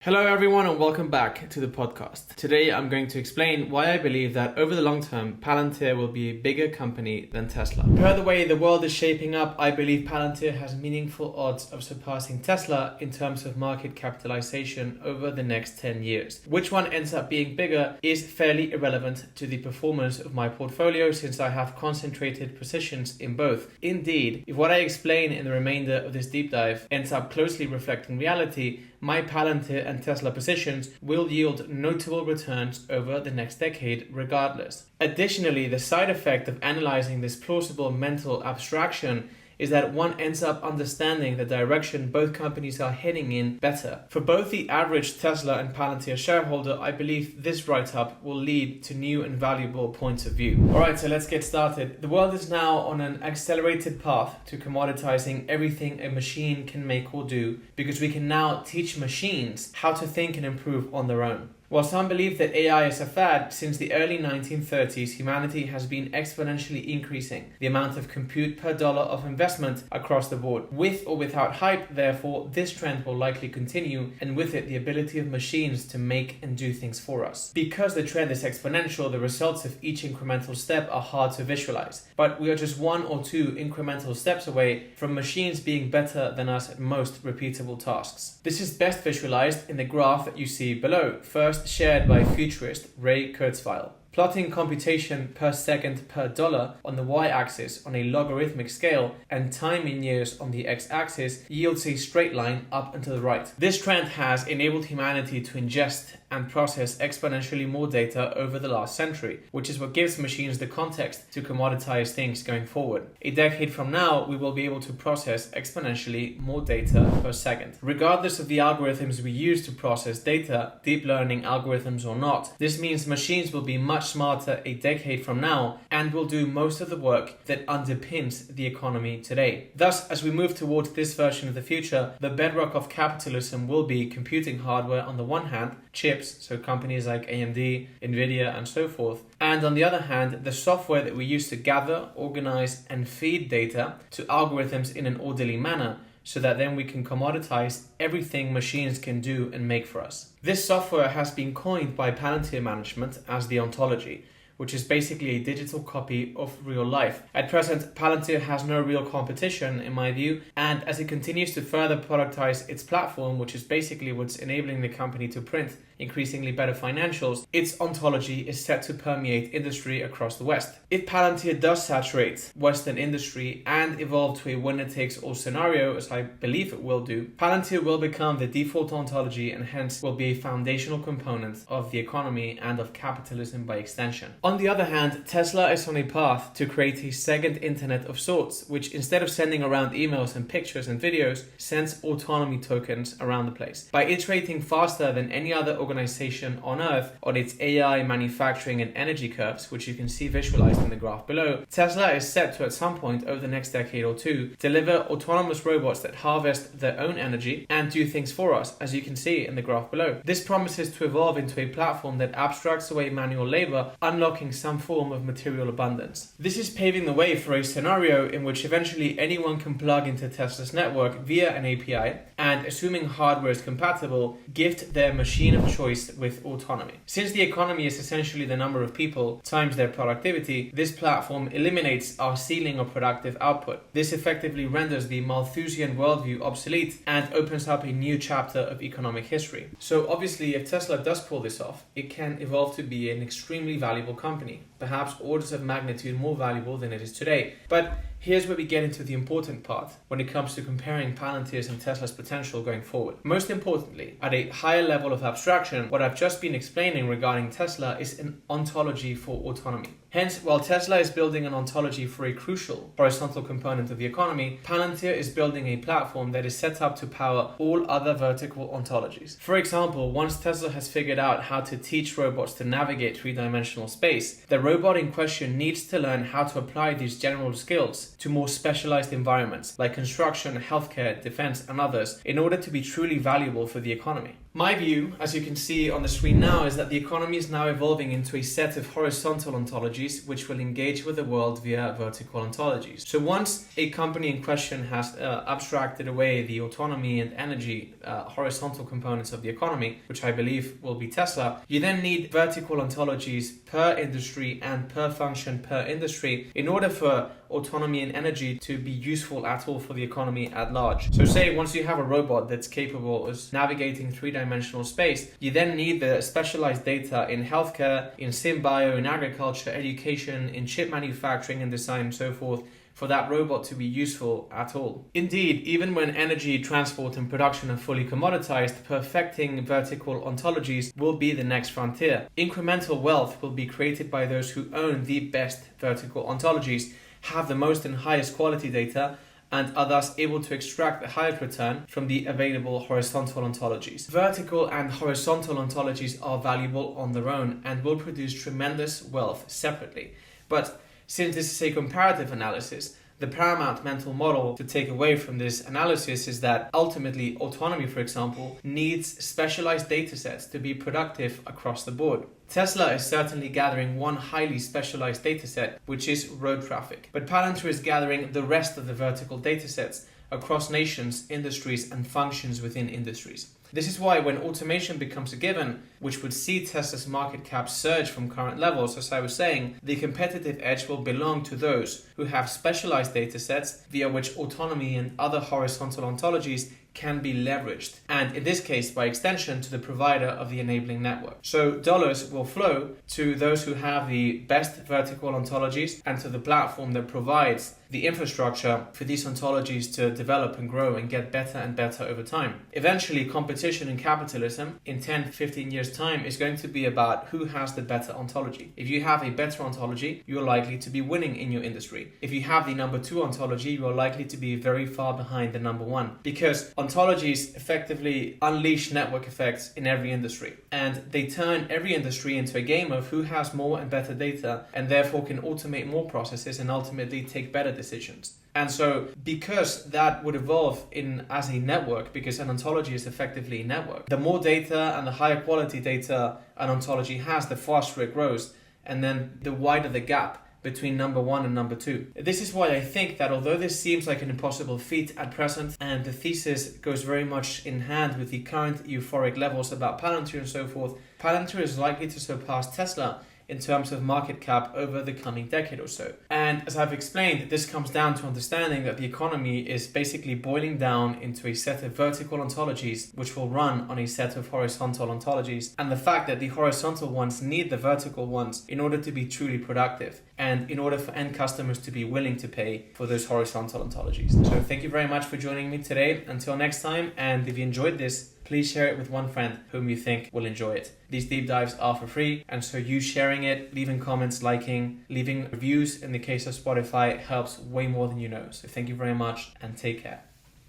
Hello everyone and welcome back to the podcast. Today I'm going to explain why I believe that over the long term, Palantir will be a bigger company than Tesla. Per the way the world is shaping up, I believe Palantir has meaningful odds of surpassing Tesla in terms of market capitalization over the next 10 years. Which one ends up being bigger is fairly irrelevant to the performance of my portfolio since I have concentrated positions in both. Indeed, if what I explain in the remainder of this deep dive ends up closely reflecting reality, my Palantir and Tesla positions will yield notable returns over the next decade regardless. Additionally, the side effect of analyzing this plausible mental abstraction is that one ends up understanding the direction both companies are heading in better. For both the average Tesla and Palantir shareholder, I believe this write-up will lead to new and valuable points of view. Alright, so let's get started. The world is now on an accelerated path to commoditizing everything a machine can make or do, because we can now teach machines how to think and improve on their own. While some believe that AI is a fad, since the early 1930s, humanity has been exponentially increasing the amount of compute per dollar of investment across the board. With or without hype, therefore, this trend will likely continue, and with it, the ability of machines to make and do things for us. Because the trend is exponential, the results of each incremental step are hard to visualize. But we are just one or two incremental steps away from machines being better than us at most repeatable tasks. This is best visualized in the graph that you see below. First, shared by futurist Ray Kurzweil. Plotting computation per second per dollar on the y-axis on a logarithmic scale and time in years on the x-axis yields a straight line up and to the right. This trend has enabled humanity to ingest and process exponentially more data over the last century, which is what gives machines the context to commoditize things going forward. A decade from now, we will be able to process exponentially more data per second. Regardless of the algorithms we use to process data, deep learning algorithms or not, this means machines will be much smarter a decade from now and will do most of the work that underpins the economy today. Thus, as we move towards this version of the future, the bedrock of capitalism will be computing hardware on the one hand, chips, so companies like AMD, Nvidia, and so forth, and on the other hand, the software that we use to gather, organize, and feed data to algorithms in an orderly manner, so that then we can commoditize everything machines can do and make for us. This software has been coined by Palantir management as the ontology, which is basically a digital copy of real life. At present, Palantir has no real competition, in my view, and as it continues to further productize its platform, which is basically what's enabling the company to print increasingly better financials, its ontology is set to permeate industry across the West. If Palantir does saturate Western industry and evolve to a winner-takes-all scenario, as I believe it will do, Palantir will become the default ontology and hence will be a foundational component of the economy and of capitalism by extension. On the other hand, Tesla is on a path to create a second internet of sorts, which instead of sending around emails and pictures and videos, sends autonomy tokens around the place. By iterating faster than any other organization on Earth on its AI, manufacturing, and energy curves, which you can see visualized in the graph below, Tesla is set to at some point over the next decade or two deliver autonomous robots that harvest their own energy and do things for us, as you can see in the graph below. This promises to evolve into a platform that abstracts away manual labor, unlocking some form of material abundance. This is paving the way for a scenario in which eventually anyone can plug into Tesla's network via an API and, assuming hardware is compatible, gift their machine of choice with autonomy. Since the economy is essentially the number of people times their productivity, this platform eliminates our ceiling of productive output. This effectively renders the Malthusian worldview obsolete and opens up a new chapter of economic history. So obviously, if Tesla does pull this off, it can evolve to be an extremely valuable company, perhaps orders of magnitude more valuable than it is today. But here's where we get into the important part when it comes to comparing Palantir's and Tesla's potential going forward. Most importantly, at a higher level of abstraction, what I've just been explaining regarding Tesla is an ontology for autonomy. Hence, while Tesla is building an ontology for a crucial horizontal component of the economy, Palantir is building a platform that is set up to power all other vertical ontologies. For example, once Tesla has figured out how to teach robots to navigate three-dimensional space, the robot in question needs to learn how to apply these general skills to more specialized environments like construction, healthcare, defense, and others in order to be truly valuable for the economy. My view, as you can see on the screen now, is that the economy is now evolving into a set of horizontal ontologies which will engage with the world via vertical ontologies. So once a company in question has abstracted away the autonomy and energy horizontal components of the economy, which I believe will be Tesla, you then need vertical ontologies per industry and per function per industry in order for autonomy and energy to be useful at all for the economy at large. So say once you have a robot that's capable of navigating three-dimensional space, you then need the specialized data in healthcare, in SimBio, in agriculture, education, in chip manufacturing and design and so forth, for that robot to be useful at all. Indeed, even when energy, transport and production are fully commoditized, perfecting vertical ontologies will be the next frontier. Incremental wealth will be created by those who own the best vertical ontologies, have the most and highest quality data, and are thus able to extract the highest return from the available horizontal ontologies. Vertical and horizontal ontologies are valuable on their own and will produce tremendous wealth separately. But since this is a comparative analysis, the paramount mental model to take away from this analysis is that ultimately autonomy, for example, needs specialized datasets to be productive across the board. Tesla is certainly gathering one highly specialized dataset, which is road traffic. But Palantir is gathering the rest of the vertical datasets across nations, industries, and functions within industries. This is why when automation becomes a given, which would see Tesla's market cap surge from current levels, as I was saying, the competitive edge will belong to those who have specialized datasets via which autonomy and other horizontal ontologies can be leveraged, and in this case by extension to the provider of the enabling network. So dollars will flow to those who have the best vertical ontologies and to the platform that provides the infrastructure for these ontologies to develop and grow and get better and better over time. Eventually, competition in capitalism in 10, 15 years time is going to be about who has the better ontology. If you have a better ontology, you're likely to be winning in your industry. If you have the number 2 ontology, you are likely to be very far behind the number 1, because ontologies effectively unleash network effects in every industry, and they turn every industry into a game of who has more and better data and therefore can automate more processes and ultimately take better decisions. And so because that would evolve in as a network, because an ontology is effectively a network, the more data and the higher quality data an ontology has, the faster it grows, and then the wider the gap between number 1 and number 2. This is why I think that although this seems like an impossible feat at present, and the thesis goes very much in hand with the current euphoric levels about Palantir and so forth, Palantir is likely to surpass Tesla in terms of market cap over the coming decade or so. And as I've explained, this comes down to understanding that the economy is basically boiling down into a set of vertical ontologies which will run on a set of horizontal ontologies, and the fact that the horizontal ones need the vertical ones in order to be truly productive and in order for end customers to be willing to pay for those horizontal ontologies. So thank you very much for joining me today. Until next time, and if you enjoyed this, please share it with one friend whom you think will enjoy it. These deep dives are for free, and so you sharing it, leaving comments, liking, leaving reviews in the case of Spotify helps way more than you know. So thank you very much and take care.